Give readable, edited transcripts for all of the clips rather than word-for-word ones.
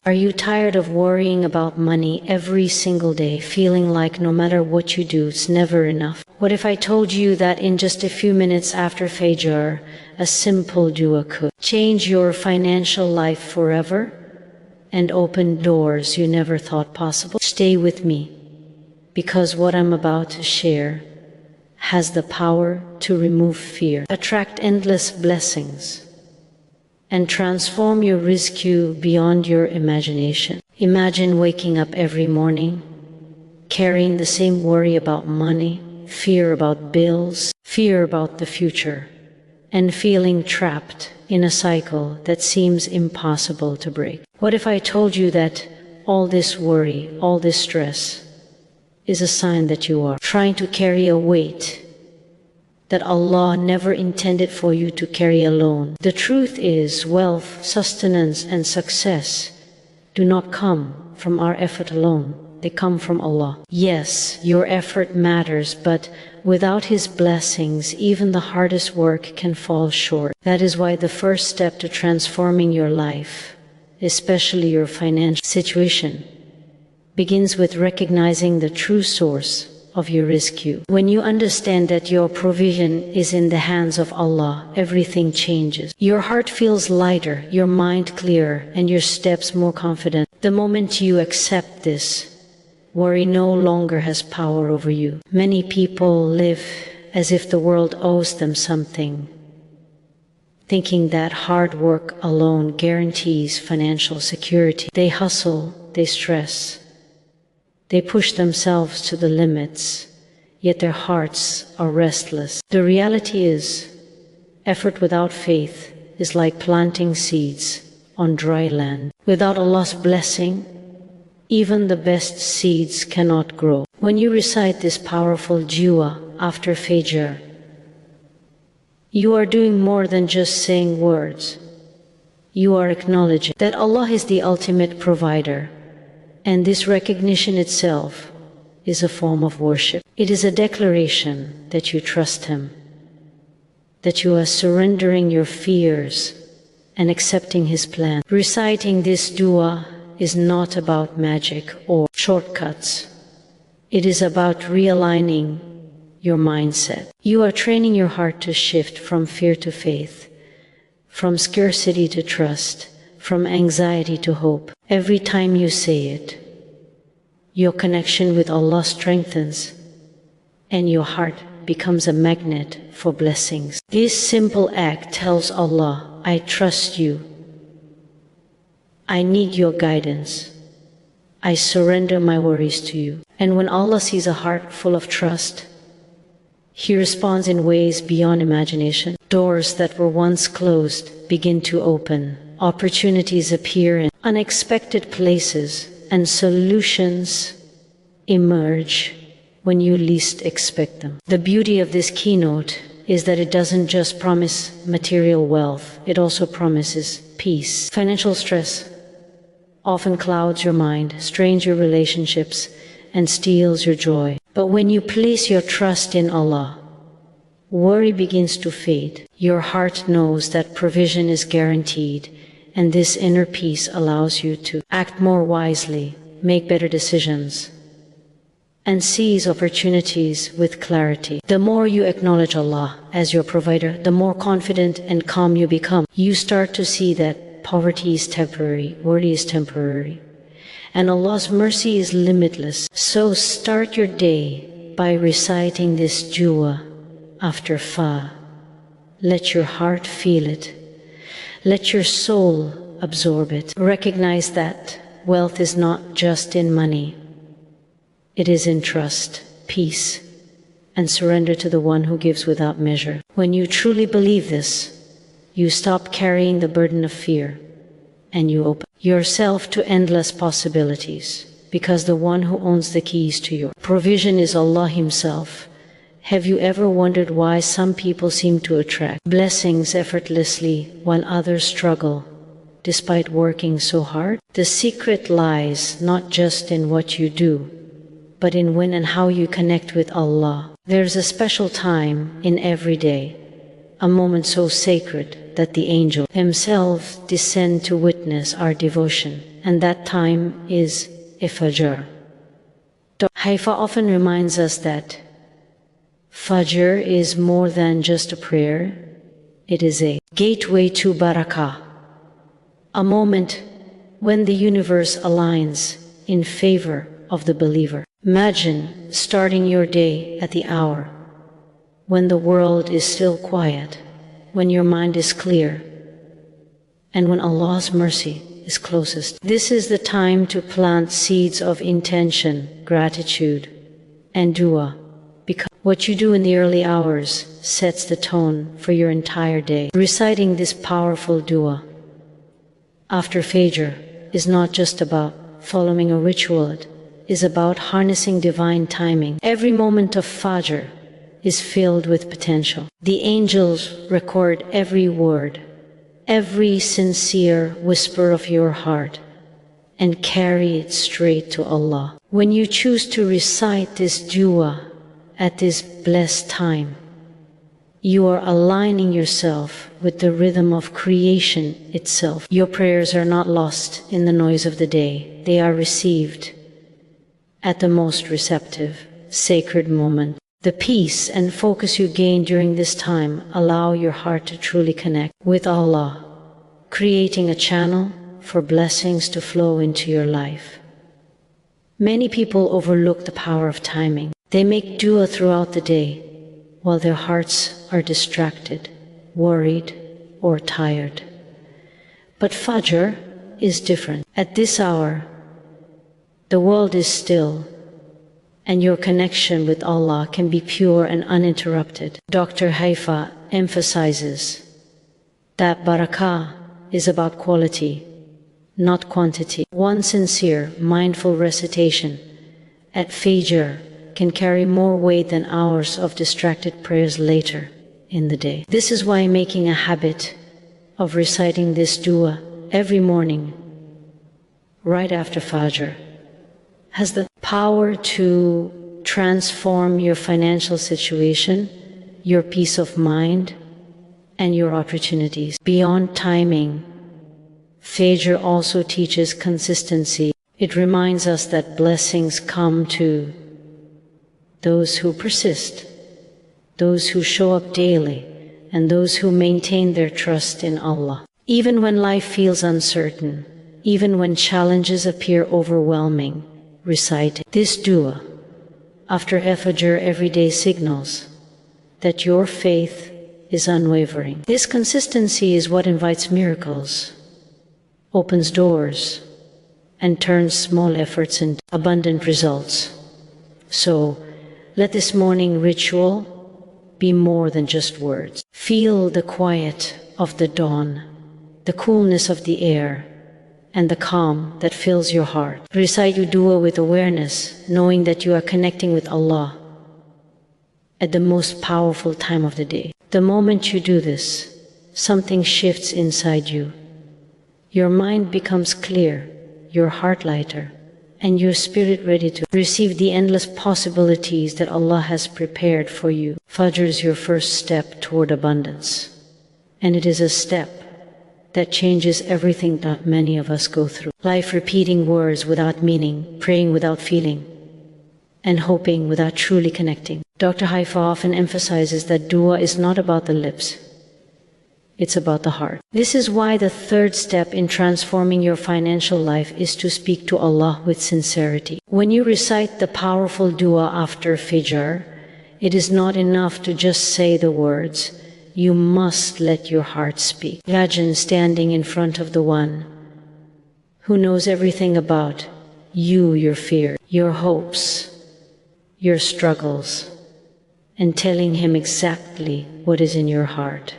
Are you tired of worrying about money every single day, feeling like no matter what you do, it's never enough? What if I told you that in just a few minutes after Fajr, a simple dua could change your financial life forever and open doors you never thought possible? Stay with me, because what I'm about to share has the power to remove fear, attract endless blessings, and transform your rizq beyond your imagination. Imagine waking up every morning, carrying the same worry about money, fear about bills, fear about the future, and feeling trapped in a cycle that seems impossible to break. What if I told you that all this worry, all this stress, is a sign that you are trying to carry a weight that Allah never intended for you to carry alone? The truth is, wealth, sustenance, and success do not come from our effort alone. They come from Allah. Yes, your effort matters, but without His blessings, even the hardest work can fall short. That is why the first step to transforming your life, especially your financial situation, begins with recognizing the true source of your rizq. When you understand that your provision is in the hands of Allah, everything changes. Your heart feels lighter, your mind clearer, and your steps more confident. The moment you accept this, worry no longer has power over you. Many people live as if the world owes them something, thinking that hard work alone guarantees financial security. They hustle, they stress, they push themselves to the limits, yet their hearts are restless. The reality is, effort without faith is like planting seeds on dry land. Without Allah's blessing, even the best seeds cannot grow. When you recite this powerful dua after Fajr, you are doing more than just saying words. You are acknowledging that Allah is the ultimate provider, and this recognition itself is a form of worship. It is a declaration that you trust Him, that you are surrendering your fears and accepting His plan. Reciting this dua is not about magic or shortcuts. It is about realigning your mindset. You are training your heart to shift from fear to faith, from scarcity to trust, from anxiety to hope. Every time you say it, your connection with Allah strengthens and your heart becomes a magnet for blessings. This simple act tells Allah, I trust you. I need your guidance. I surrender my worries to you. And when Allah sees a heart full of trust, He responds in ways beyond imagination. Doors that were once closed begin to open. Opportunities appear in unexpected places, and solutions emerge when you least expect them. The beauty of this keynote is that it doesn't just promise material wealth, it also promises peace. Financial stress often clouds your mind, strains your relationships, and steals your joy. But when you place your trust in Allah, worry begins to fade. Your heart knows that provision is guaranteed, and this inner peace allows you to act more wisely, make better decisions, and seize opportunities with clarity. The more you acknowledge Allah as your provider, the more confident and calm you become. You start to see that poverty is temporary, worry is temporary, and Allah's mercy is limitless. So start your day by reciting this dua after Fa. Let your heart feel it. Let your soul absorb it. Recognize that wealth is not just in money. It is in trust, peace, and surrender to the one who gives without measure. When you truly believe this, you stop carrying the burden of fear, and you open yourself to endless possibilities, because the one who owns the keys to your provision is Allah Himself. Have you ever wondered why some people seem to attract blessings effortlessly while others struggle despite working so hard? The secret lies not just in what you do, but in when and how you connect with Allah. There's a special time in every day, a moment so sacred that the angels themselves descend to witness our devotion and that time is Fajr. Haifaa often reminds us that Fajr is more than just a prayer. It is a gateway to barakah, a moment when the universe aligns in favor of the believer. Imagine starting your day at the hour when the world is still quiet, when your mind is clear, and when Allah's mercy is closest. This is the time to plant seeds of intention, gratitude, and dua, because what you do in the early hours sets the tone for your entire day. Reciting this powerful dua after Fajr is not just about following a ritual, it is about harnessing divine timing. Every moment of Fajr is filled with potential. The angels record every word, every sincere whisper of your heart, and carry it straight to Allah. When you choose to recite this dua at this blessed time, you are aligning yourself with the rhythm of creation itself. Your prayers are not lost in the noise of the day. They are received at the most receptive, sacred moment. The peace and focus you gain during this time allow your heart to truly connect with Allah, creating a channel for blessings to flow into your life. Many people overlook the power of timing. They make dua throughout the day while their hearts are distracted, worried, or tired. But Fajr is different. At this hour, the world is still, and your connection with Allah can be pure and uninterrupted. Dr. Haifaa emphasizes that barakah is about quality, not quantity. One sincere, mindful recitation at Fajr can carry more weight than hours of distracted prayers later in the day. This is why making a habit of reciting this dua every morning, right after Fajr, has the power to transform your financial situation, your peace of mind, and your opportunities. Beyond timing, Fajr also teaches consistency. It reminds us that blessings come to those who persist, those who show up daily, and those who maintain their trust in Allah. Even when life feels uncertain, even when challenges appear overwhelming, recite this dua after Fajr every day signals that your faith is unwavering. This consistency is what invites miracles, opens doors, and turns small efforts into abundant results. So, let this morning ritual be more than just words. Feel the quiet of the dawn, the coolness of the air, and the calm that fills your heart. Recite your dua with awareness, knowing that you are connecting with Allah at the most powerful time of the day. The moment you do this, something shifts inside you. Your mind becomes clear, your heart lighter, and your spirit ready to receive the endless possibilities that Allah has prepared for you. Fajr is your first step toward abundance, and it is a step that changes everything that many of us go through. Life repeating words without meaning, praying without feeling, and hoping without truly connecting. Dr. Haifaa often emphasizes that dua is not about the lips, it's about the heart. This is why the third step in transforming your financial life is to speak to Allah with sincerity. When you recite the powerful dua after Fajr, it is not enough to just say the words. You must let your heart speak. Imagine standing in front of the One who knows everything about you, your fear, your hopes, your struggles, and telling Him exactly what is in your heart.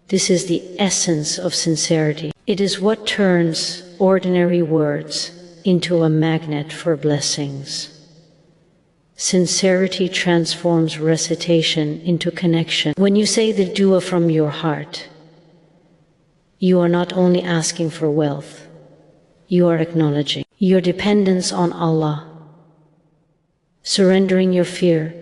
This is the essence of sincerity. It is what turns ordinary words into a magnet for blessings. Sincerity transforms recitation into connection. When you say the dua from your heart, you are not only asking for wealth, you are acknowledging your dependence on Allah, surrendering your fear,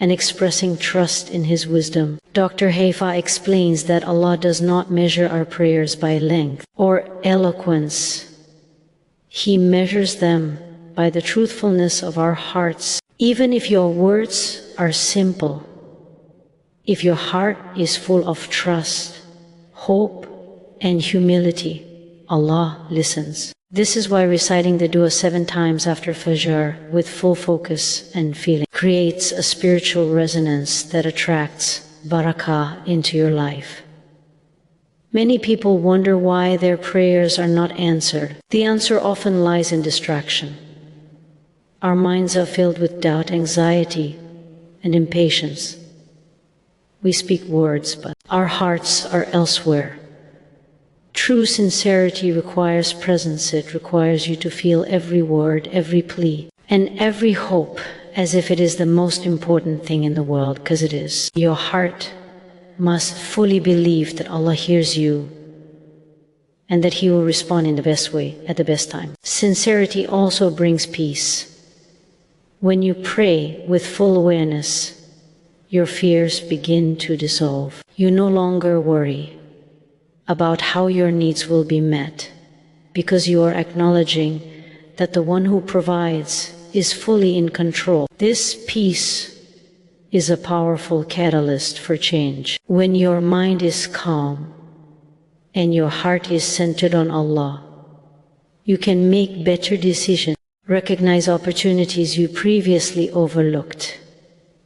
and expressing trust in His wisdom. Dr. Haifaa explains that Allah does not measure our prayers by length or eloquence, He measures them by the truthfulness of our hearts. Even if your words are simple, if your heart is full of trust, hope, and humility, Allah listens. This is why reciting the dua 7 times after Fajr with full focus and feeling creates a spiritual resonance that attracts barakah into your life. Many people wonder why their prayers are not answered. The answer often lies in distraction. Our minds are filled with doubt, anxiety, and impatience. We speak words, but our hearts are elsewhere. True sincerity requires presence. It requires you to feel every word, every plea, and every hope as if it is the most important thing in the world, because it is. Your heart must fully believe that Allah hears you and that He will respond in the best way, at the best time. Sincerity also brings peace. When you pray with full awareness, your fears begin to dissolve. You no longer worry about how your needs will be met, because you are acknowledging that the one who provides is fully in control. This peace is a powerful catalyst for change. When your mind is calm and your heart is centered on Allah, you can make better decisions, recognize opportunities you previously overlooked,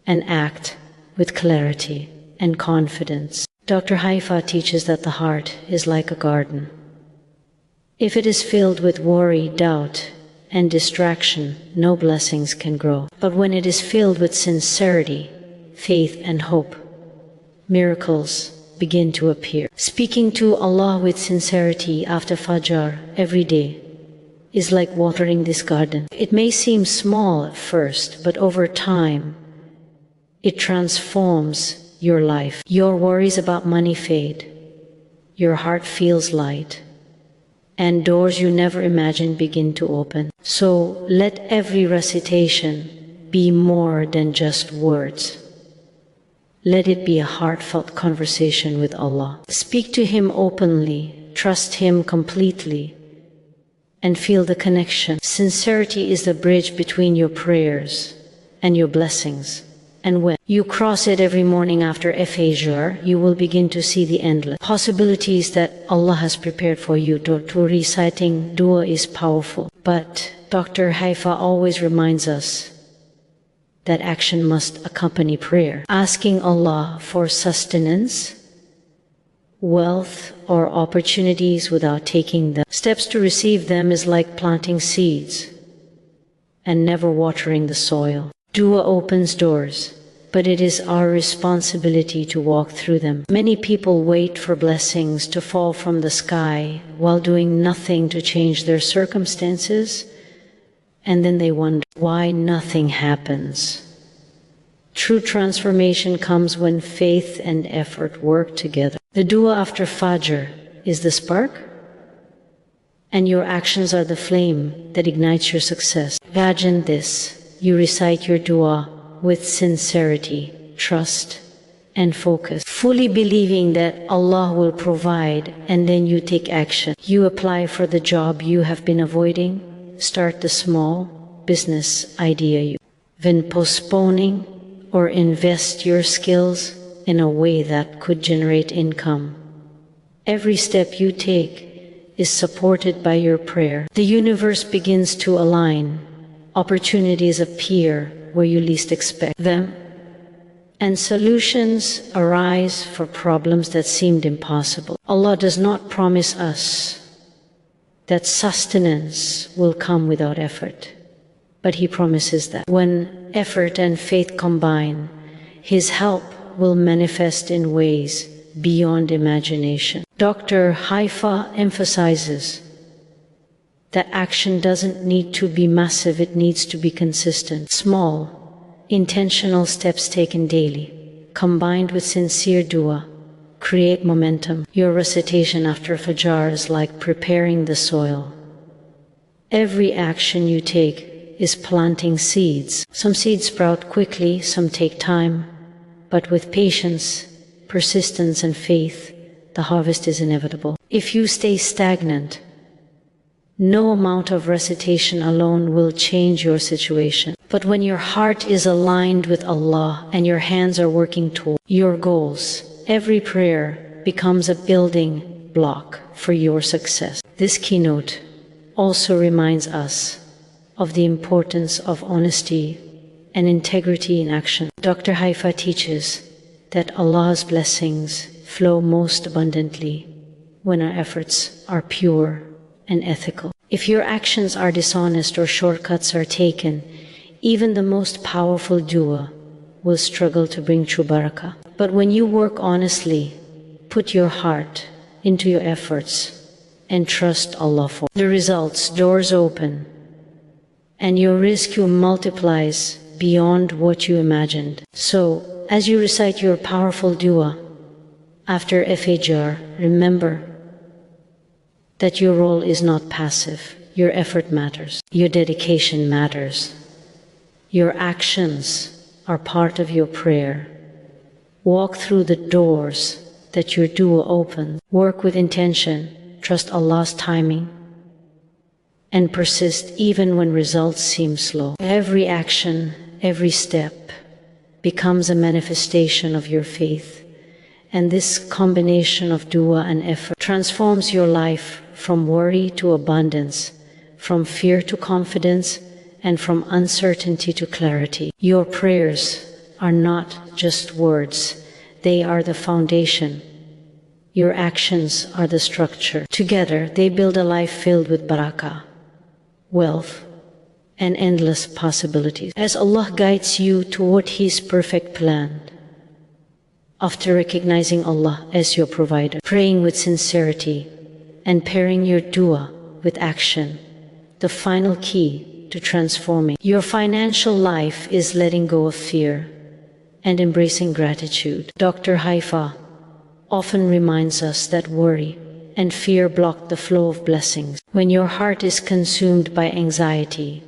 and act with clarity and confidence. Dr. Haifaa teaches that the heart is like a garden. If it is filled with worry, doubt, and distraction, no blessings can grow. But when it is filled with sincerity, faith, and hope, miracles begin to appear. Speaking to Allah with sincerity after Fajr every day is like watering this garden. It may seem small at first, but over time, it transforms your life. Your worries about money fade. Your heart feels light. And doors you never imagined begin to open. So let every recitation be more than just words. Let it be a heartfelt conversation with Allah. Speak to Him openly, trust Him completely, and feel the connection. Sincerity is the bridge between your prayers and your blessings. And when you cross it every morning after Fajr, you will begin to see the endless possibilities that Allah has prepared for you. To reciting dua is powerful. But Dr. Haifaa always reminds us that action must accompany prayer. Asking Allah for sustenance, wealth, or opportunities without taking the steps to receive them is like planting seeds and never watering the soil. Dua opens doors, but it is our responsibility to walk through them. Many people wait for blessings to fall from the sky while doing nothing to change their circumstances, and then they wonder why nothing happens. True transformation comes when faith and effort work together. The dua after Fajr is the spark, and your actions are the flame that ignites your success. Imagine this. You recite your dua with sincerity, trust, and focus, fully believing that Allah will provide, and then you take action. You apply for the job you have been avoiding. Start the small business idea you've been postponing, or invest your skills in a way that could generate income. Every step you take is supported by your prayer. The universe begins to align. Opportunities appear where you least expect them, and solutions arise for problems that seemed impossible. Allah does not promise us that sustenance will come without effort, but He promises that when effort and faith combine, His help will manifest in ways beyond imagination. Dr. Haifaa emphasizes that action doesn't need to be massive, it needs to be consistent. Small, intentional steps taken daily, combined with sincere dua, create momentum. Your recitation after Fajr is like preparing the soil. Every action you take is planting seeds. Some seeds sprout quickly, some take time, but with patience, persistence, and faith, the harvest is inevitable. If you stay stagnant, No amount of recitation alone will change your situation. But when your heart is aligned with Allah and your hands are working toward your goals, every prayer becomes a building block for your success. This keynote also reminds us of the importance of honesty and integrity in action. Dr. Haifaa teaches that Allah's blessings flow most abundantly when our efforts are pure and ethical. If your actions are dishonest or shortcuts are taken, even the most powerful dua will struggle to bring true barakah. But when you work honestly, put your heart into your efforts and trust Allah for the results, doors open, and your rizq multiplies beyond what you imagined. So, as you recite your powerful dua after Fajr, remember that your role is not passive. Your effort matters. Your dedication matters. Your actions are part of your prayer. Walk through the doors that your dua opens. Work with intention. Trust Allah's timing. And persist even when results seem slow. Every action, every step becomes a manifestation of your faith. And this combination of dua and effort transforms your life from worry to abundance, from fear to confidence, and from uncertainty to clarity. Your prayers are not just words, they are the foundation. Your actions are the structure. Together, they build a life filled with barakah, wealth, and endless possibilities. As Allah guides you toward His perfect plan, after recognizing Allah as your provider, praying with sincerity, and pairing your dua with action, the final key to transforming your financial life is letting go of fear and embracing gratitude. Dr. Haifaa often reminds us that worry and fear block the flow of blessings. When your heart is consumed by anxiety,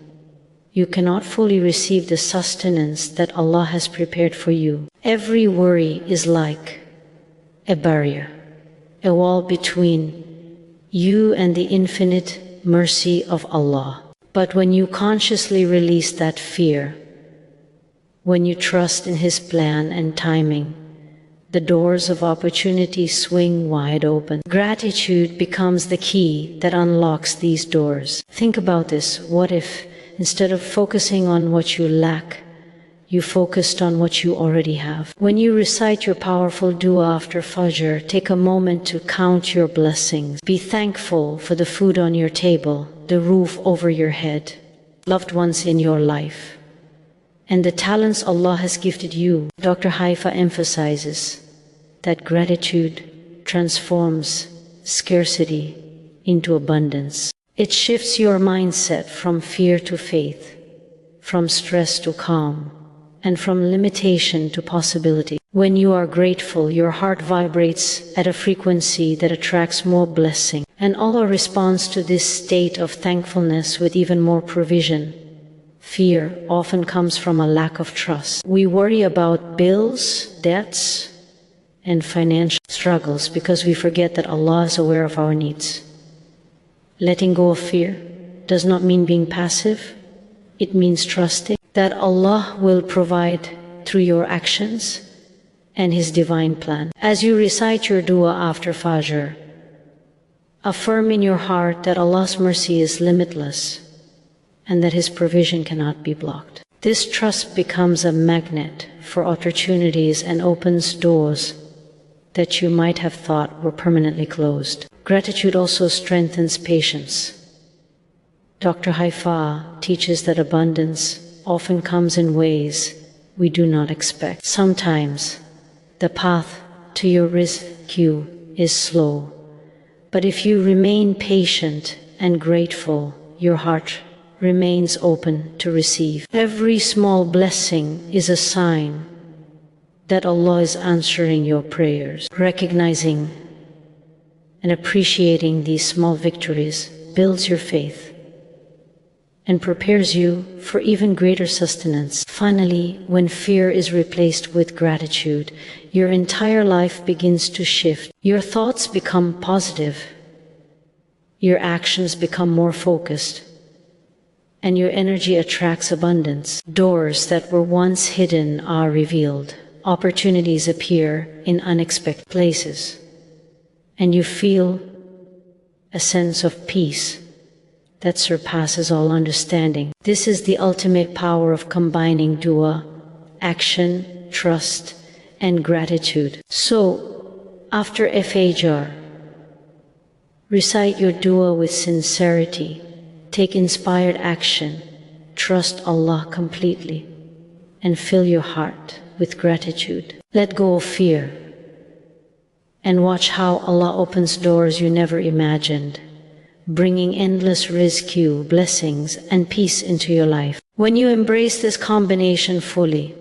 you cannot fully receive the sustenance that Allah has prepared for you. Every worry is like a barrier, a wall between you and the infinite mercy of Allah. But when you consciously release that fear, when you trust in His plan and timing, the doors of opportunity swing wide open. Gratitude becomes the key that unlocks these doors. Think about this. What if, instead of focusing on what you lack, you focused on what you already have? When you recite your powerful dua after Fajr, take a moment to count your blessings. Be thankful for the food on your table, the roof over your head, loved ones in your life, and the talents Allah has gifted you. Dr. Haifaa emphasizes that gratitude transforms scarcity into abundance. It shifts your mindset from fear to faith, from stress to calm, and from limitation to possibility. When you are grateful, your heart vibrates at a frequency that attracts more blessing. And Allah responds to this state of thankfulness with even more provision. Fear often comes from a lack of trust. We worry about bills, debts, and financial struggles because we forget that Allah is aware of our needs. Letting go of fear does not mean being passive. It means trusting that Allah will provide through your actions and His divine plan. As you recite your dua after Fajr, affirm in your heart that Allah's mercy is limitless and that His provision cannot be blocked. This trust becomes a magnet for opportunities and opens doors that you might have thought were permanently closed. Gratitude also strengthens patience. Dr. Haifaa teaches that abundance often comes in ways we do not expect. Sometimes the path to your rizq is slow, but if you remain patient and grateful, your heart remains open to receive. Every small blessing is a sign that Allah is answering your prayers. Recognizing and appreciating these small victories builds your faith and prepares you for even greater sustenance. Finally, when fear is replaced with gratitude, your entire life begins to shift. Your thoughts become positive, your actions become more focused, and your energy attracts abundance. Doors that were once hidden are revealed. Opportunities appear in unexpected places, and you feel a sense of peace that surpasses all understanding. This is the ultimate power of combining dua, action, trust, and gratitude. So, after Fajr, recite your dua with sincerity, take inspired action, trust Allah completely, and fill your heart with gratitude. Let go of fear and watch how Allah opens doors you never imagined, bringing endless rizq, blessings, and peace into your life. When you embrace this combination fully,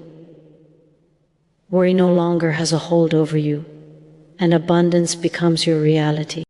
worry no longer has a hold over you, and abundance becomes your reality.